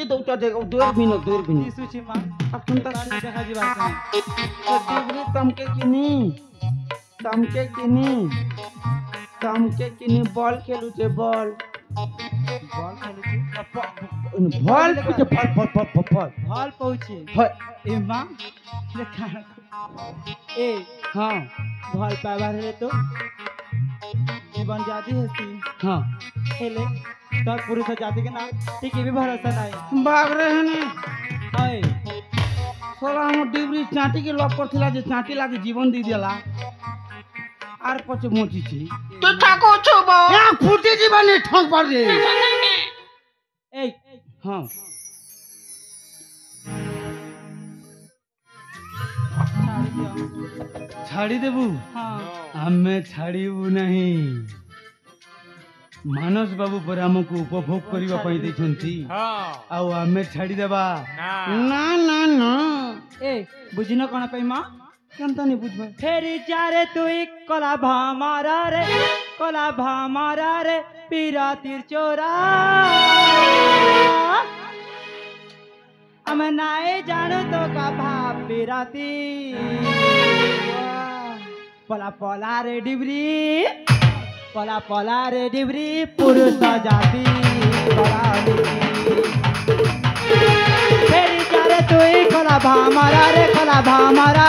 ଏ ଦଉଟା ଦେଖ ଦୂର ବିନ ଦିଶୁଛି ମା ଆପଣ ତା ଦେଖା ଯିବା ଡିବ୍ରି ତମକେ କିନି ବଲ୍ ଖେଲୁଛେ ବଲ୍ ବଲ୍ ଖେଲୁଛି ଭଲ ଖେଲୁଛେ ଭଲ ଭଲ ପାଉଛି ଏ ମା ଦେଖା ଏ ହଁ ଭଲ ପାଇବାର ହେଲେ ତ ଜୀବନ ଜାତି ହେସି ହଁ ହେଲେ তোর পুরুষ জাতি না টিকে भी भरोसा नहीं बागरे हने हाय सोला हम डिब्री चाटी के लॉक करथिला जे चाटी लागे जीवन दी देला आर पछे मोची छी तू ठाको छबो या फुटी जीवन ठोक पर रे ए हां छाड़ी देबू हां हमें छाड़ीबू नहीं मानस बाबू पर हमको उपभोग करबा पई दैछंती हां आ हमें छाड़ी देबा ना ना ना ए बुझिनो कोन पई मां केनता नहीं बुझबा फेरी चारे तुई कोला भामारा रे पीरा तीर चोरा हम नाए जानो तो का भाप पीराती पला पला रे डिबरी पला पला रे डिबरी पुरुष जाति फेरी चारे तुई कोला भामारा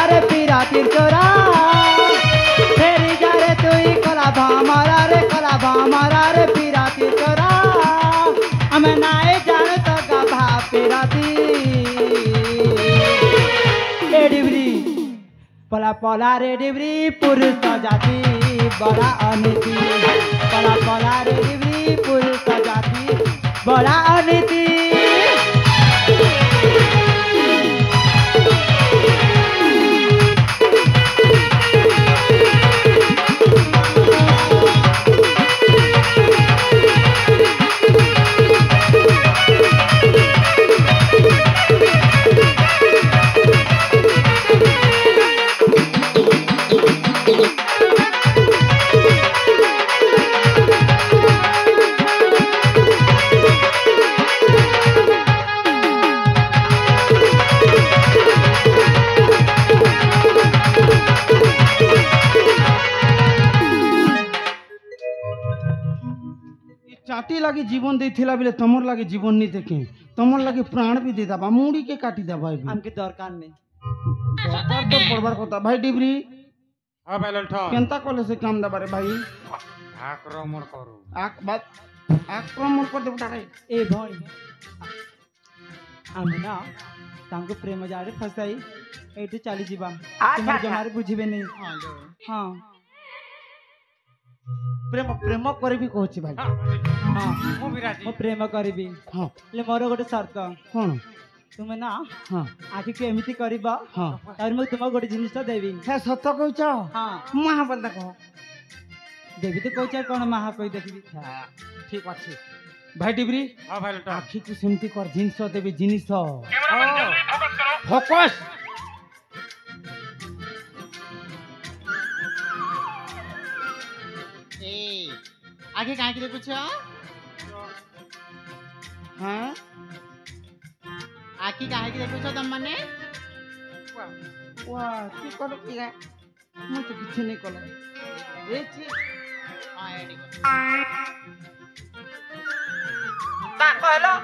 रे पीरा तीर चोरा फेरी चारे तुई कोला भामारा रे पीरा तीर चोरा हमें नाए जानो तो का भाप पीराती ए डिबरी पला पला रे डिबरी पुरुष जाति बड़ा अनिति पला पला रे डिबरी पुरुष जाति बड़ा अनिति चाटी लागे जीवन देथिला बिले तमर लागे जीवन नहीं देखे तमर लागे प्राण भी दे दबा मुड़ी के काटी दबा भाई हमके दरकार नहीं दरकार तो पड़बार কথা भाई डिबरी हां भाई ललठन केनता कले से काम दबारे भाई आक्रमण करू आक्रमण कर देबटा रे ए भाई आमना तांको प्रेम जारे फसाई एटू चली जीवा तुम्हारे जमारे बुझिबे नहीं हां प्रेम प्रेम करबी कहछि भाई हां मु विराजी मो प्रेम करबी हां ले मोर गोटे शर्त कोन तुमे ना हां आखि के एमिति करबा हां और मैं तुम गोटे जिनिस देबी हे सत कहछ हां महा बोल देखो देबी तो कहछ कोन महा कहि देखबी ठीक अछि भाई डिबरी हां भाई ललठन आखि को सेमती कर जिनिस देबी जिनिस फोकस आगे कहाँ के देखुछ हां आखि कहाँ के देखुछ तुम माने वाह की कर की मैं तो किछ नहीं कला रे छी हां एडी ता कहलो